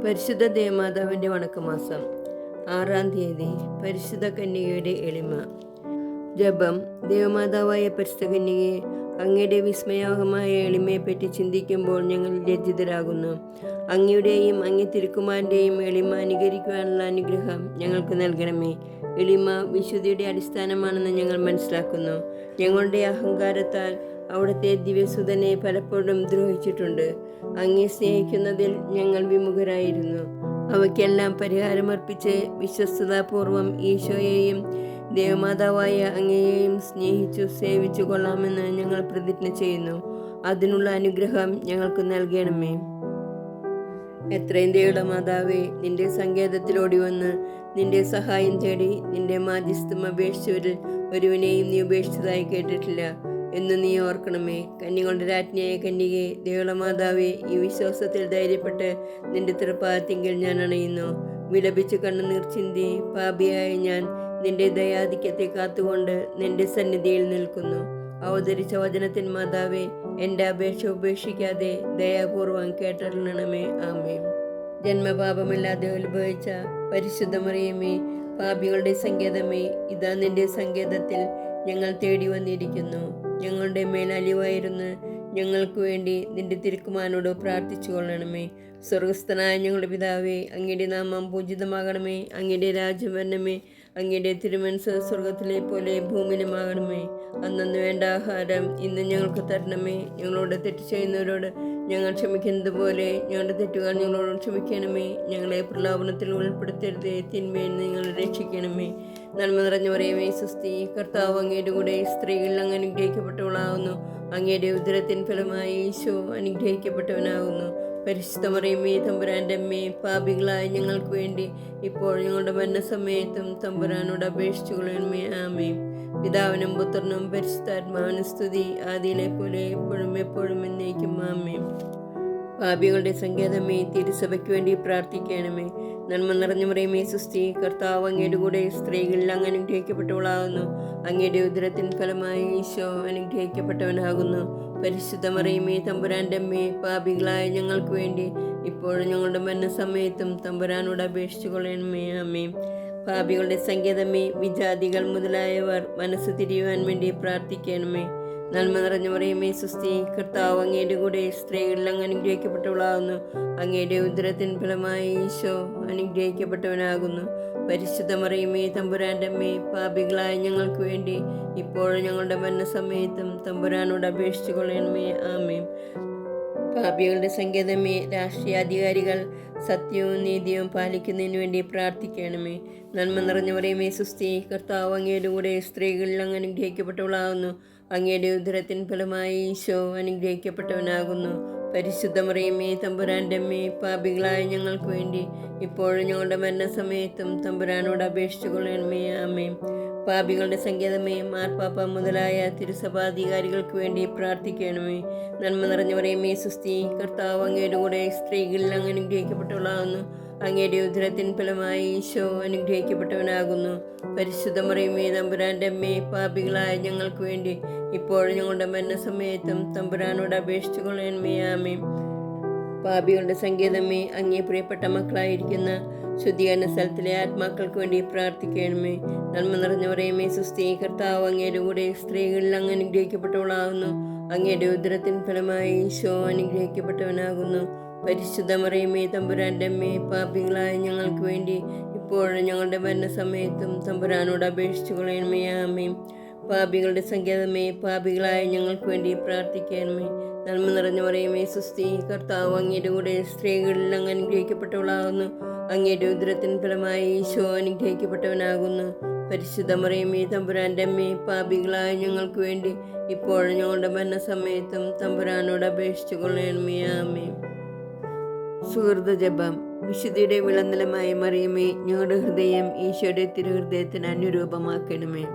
പരിശുദ്ധ ദേവമാതാവിൻ്റെ വണക്കമാസം 6-ാം തീയതി പരിശുദ്ധ കന്യകയുടെ എളിമ. ജപം. ദേവമാതാവായ പരിശുദ്ധ കന്യകയെ, അങ്ങയുടെ വിസ്മയാവഹമായ എളിമയെപ്പറ്റി ചിന്തിക്കുമ്പോൾ ഞങ്ങൾ ലജ്ജിതരാകുന്നു. അങ്ങയുടെയും അങ്ങേ തിരുക്കുമാരൻ്റെയും എളിമ അനുകരിക്കുവാനുള്ള അനുഗ്രഹം ഞങ്ങൾക്ക് നൽകണമേ. എളിമ വിശുദ്ധിയുടെ അടിസ്ഥാനമാണെന്ന് ഞങ്ങൾ മനസ്സിലാക്കുന്നു. ഞങ്ങളുടെ അഹങ്കാരത്താൽ അവിടുത്തെ ദിവ്യസുതനെ പലപ്പോഴും ദ്രോഹിച്ചിട്ടുണ്ട്. അങ്ങേ സ്നേഹിക്കുന്നതിൽ ഞങ്ങൾ വിമുഖരായിരുന്നു. അവയ്ക്കെല്ലാം പരിഹാരമർപ്പിച്ച് വിശ്വസ്തതാപൂർവം ഈശോയെയും ദേവമാതാവായ അങ്ങയെയും സ്നേഹിച്ചു സേവിച്ചു കൊള്ളാമെന്ന് ഞങ്ങൾ പ്രതിജ്ഞ ചെയ്യുന്നു. അതിനുള്ള അനുഗ്രഹം ഞങ്ങൾക്ക് നൽകണമേ. എത്രയും ദയുള്ള മാതാവേ, നിന്റെ സങ്കേതത്തിലോടി വന്ന് നിന്റെ സഹായം തേടി നിന്റെ മാധ്യസ്ഥം അപേക്ഷിച്ചവരിൽ ഒരുവിനെയും നീ ഉപേക്ഷിച്ചതായി കേട്ടിട്ടില്ല എന്ന് നീ ഓർക്കണമേ. കന്യകളുടെ രാജ്ഞിയായ കന്യകേ, ദേവളമാതാവേ, ഈ വിശ്വാസത്തിൽ ധൈര്യപ്പെട്ട് നിന്റെ തൃപ്പാദത്തിങ്കിൽ ഞാൻ അണയുന്നു. വിലപിച്ച് കണ്ണുനീർ ചിന്തി പാപിയായ ഞാൻ നിന്റെ ദയാധിക്യത്തെ കാത്തുകൊണ്ട് നിന്റെ സന്നിധിയിൽ നിൽക്കുന്നു. അവതരിച്ച വചനത്തിൻ മാതാവേ, എൻ്റെ അപേക്ഷ ഉപേക്ഷിക്കാതെ ദയാപൂർവം കേട്ടറിയണമേ. ആമേൻ. ജന്മപാപമില്ലാതെ ഉത്ഭവിച്ച പരിശുദ്ധ മറിയമേ, പാപികളുടെ സങ്കേതമേ, ഇതാ നിന്റെ സങ്കേതത്തിൽ ഞങ്ങൾ തേടി വന്നിരിക്കുന്നു. ഞങ്ങളുടെ മേൽ അലിവായിരുന്ന് ഞങ്ങൾക്ക് വേണ്ടി നിന്റെ തിരുക്കുമാരനോട് പ്രാർത്ഥിച്ചു കൊള്ളണമേ. സ്വർഗസ്ഥനായ ഞങ്ങളുടെ പിതാവേ, അങ്ങയുടെ നാമം പൂജിതമാകണമേ. അങ്ങയുടെ രാജ്യം വരണമേ. അങ്ങയുടെ തിരുമനസ്സ് സ്വർഗത്തിലെ പോലെ ഭൂമിയിലുമാകണമേ. അന്നു വേണ്ട ആഹാരം ഇന്ന് ഞങ്ങൾക്ക് തരണമേ. ഞങ്ങളോട് തെറ്റ് ചെയ്യുന്നവരോട് ഞങ്ങൾ ക്ഷമിക്കുന്നത് പോലെ ഞങ്ങളുടെ തെറ്റുകൾ ഞങ്ങളോട് ക്ഷമിക്കണമേ. ഞങ്ങളെ പ്രലോഭനത്തിൽ ഉൾപ്പെടുത്തരുതേ, തിന്മയിൽ നിങ്ങൾ രക്ഷിക്കണമേ. നന്മ നിറഞ്ഞ മറിയമേ, സ്വസ്തി, കർത്താവ് അങ്ങയുടെ കൂടെ സ്ത്രീകൾ അങ്ങ് അനുഗ്രഹിക്കപ്പെട്ടവളാകുന്നു. അങ്ങയുടെ ഉദരത്തിൻ ഫലമായി ഈശോ അനുഗ്രഹിക്കപ്പെട്ടവനാകുന്നു. പരിശുദ്ധ മറിയമേ, തമ്പുരാൻ്റെ അമ്മേ, പാപികളായ ഞങ്ങൾക്ക് വേണ്ടി ഇപ്പോൾ ഞങ്ങളുടെ മരണസമയത്തും തമ്പുരാനോട് അപേക്ഷിച്ചു കൊള്ളണമേ. ആമേൻ. പിതാവിനും പുത്രനും പരിശുദ്ധാത്മാവിനും സ്തുതി, ആദിയിലെ പോലെ എപ്പോഴും എപ്പോഴും എന്നേക്കും. ആമേൻ. പാപികളുടെ സങ്കേതമേ, തിരുസഭയ്ക്ക് വേണ്ടി പ്രാർത്ഥിക്കണമേ. നന്മ നിറഞ്ഞ മറിയമേ, സ്വസ്തി, കർത്താവ് അങ്ങയുടെ കൂടെ സ്ത്രീകളിൽ അങ്ങ് അനുഗ്രഹിക്കപ്പെട്ടവളാകുന്നു. അങ്ങയുടെ ഉദരത്തിൻ ഫലമായി ഈശോ അനുഗ്രഹിക്കപ്പെട്ടവനാകുന്നു. പരിശുദ്ധ മറിയമേ, തമ്പുരാൻ്റെ അമ്മേ, പാപികളായ ഞങ്ങൾക്ക് വേണ്ടി ഇപ്പോഴും ഞങ്ങളുടെ മരണസമയത്തും തമ്പുരാനോട് അപേക്ഷിച്ചു കൊള്ളണമേ. ആമേൻ. പാപികളുടെ സങ്കേതമേ, വിജാതികൾ മുതലായവർ മനസ്സ് തിരിയുവാൻ വേണ്ടി പ്രാർത്ഥിക്കണമേ. നന്മ നിറഞ്ഞ മറിയമേ, സ്വസ്തി, കർത്താവ് അങ്ങയുടെ കൂടെ സ്ത്രീകളിൽ അങ്ങ് അനുഗ്രഹിക്കപ്പെട്ടവളാകുന്നു. അങ്ങയുടെ ഉദരത്തിൻ ഫലമായി ഈശോ അനുഗ്രഹിക്കപ്പെട്ടവനാകുന്നു. പരിശുദ്ധ മറിയമേ, തമ്പുരാൻ്റെ അമ്മേ, പാപികളായ ഞങ്ങൾക്ക് വേണ്ടി ഇപ്പോഴും ഞങ്ങളുടെ മരണസമയത്തും തമ്പുരാനോട് അപേക്ഷിച്ചു കൊള്ളണമേ. ആമേൻ. പാപികളുടെ സങ്കേതമേ, രാഷ്ട്രീയാധികാരികൾ സത്യവും നീതിയും പാലിക്കുന്നതിന് വേണ്ടി പ്രാർത്ഥിക്കണമേ. നന്മ നിറഞ്ഞ മറിയമേ, സ്വസ്തി, കർത്താവ് അങ്ങയുടെ കൂടെ സ്ത്രീകളിൽ അങ്ങ് അനുഗ്രഹിക്കപ്പെട്ടവളാകുന്നു. അങ്ങയുടെ ഉദരത്തിൻ ഫലമായി ഈശോ അനുഗ്രഹിക്കപ്പെട്ടവനാകുന്നു. പരിശുദ്ധ മറിയമേ, തമ്പുരാൻ്റെ അമ്മേ, പാപികളായ ഞങ്ങൾക്ക് വേണ്ടി ഇപ്പോഴും ഞങ്ങളുടെ മരണസമയത്തും തമ്പുരാനോട് അപേക്ഷിച്ചു കൊള്ളണമേ. ആമേൻ. പാപികളുടെ സങ്കേതമേ, മാർപ്പാപ്പ മുതലായ തിരുസഭാധികാരികൾക്ക് വേണ്ടി പ്രാർത്ഥിക്കണമേ. നന്മ നിറഞ്ഞ മറിയമേ, സ്വസ്തി, കർത്താവ് അങ്ങയുടെ കൂടെ സ്ത്രീകളിൽ അങ്ങ് അനുഗ്രഹിക്കപ്പെട്ടവളാകുന്നു. അങ്ങയുടെ ഉദരത്തിൻ ഫലമായി ഈശോ അനുഗ്രഹിക്കപ്പെട്ടവനാകുന്നു. പരിശുദ്ധ മറിയമേ, തമ്പുരാൻ്റെ അമ്മേ, പാപികളായ ഞങ്ങൾക്ക് വേണ്ടി ഇപ്പോഴും ഞങ്ങളുടെ മരണസമയത്തും തമ്പുരാനോട് അപേക്ഷിച്ചു കൊള്ളണമേ. ആമേൻ. പാപികളുടെ സങ്കേതമേ, അങ്ങേ പ്രിയപ്പെട്ട മക്കളായിരിക്കുന്ന ശുദ്ധീകരണ സ്ഥലത്തിലെ ആത്മാക്കൾക്ക് വേണ്ടി പ്രാർത്ഥിക്കണമേ. നന്മ നിറഞ്ഞ മറിയമേ, സ്വസ്തി, കർത്താവ് അങ്ങയുടെ കൂടെ സ്ത്രീകളിൽ അങ്ങ് അനുഗ്രഹിക്കപ്പെട്ടവളാകുന്നു. അങ്ങയുടെ ഉദരത്തിൻ ഫലമായി ഈശോ അനുഗ്രഹിക്കപ്പെട്ടവനാകുന്നു. പരിശുദ്ധ മറിയമേ, തമ്പുരാൻ്റെ അമ്മേ, പാപികളായ ഞങ്ങൾക്ക് വേണ്ടി ഇപ്പോഴും ഞങ്ങളുടെ മരണസമയത്തും തമ്പുരാനോട് അപേക്ഷിച്ചു കൊള്ളണമേ. ആമേൻ. പാപികളുടെ സങ്കേതമേ, പാപികളായ ഞങ്ങൾക്ക് വേണ്ടി പ്രാർത്ഥിക്കണമേ. നന്മ നിറഞ്ഞ മറിയമേ, സ്വസ്തി, കർത്താവ് അങ്ങയുടെ കൂടെ സ്ത്രീകളിൽ അങ്ങ് അനുഗ്രഹിക്കപ്പെട്ടവളാകുന്നു. അങ്ങയുടെ ഉദരത്തിൻ ഫലമായി ഈശോ അനുഗ്രഹിക്കപ്പെട്ടവനാകുന്നു. പരിശുദ്ധ മറിയമേ, തമ്പുരാൻ്റെ അമ്മേ, പാപികളായ ഞങ്ങൾക്ക് വേണ്ടി ഇപ്പോഴും ഞങ്ങളുടെ മരണസമയത്തും തമ്പുരാനോട് അപേക്ഷിച്ചു കൊള്ളണമേ. ആമേൻ. സുഹൃത ജപം. വിശുദ്ധിയുടെ വിളനിലമായ മറിയമേ, ഞങ്ങളുടെ ഹൃദയം ഈശോയുടെ തിരുഹൃദയത്തിന് അനുരൂപമാക്കണമേ.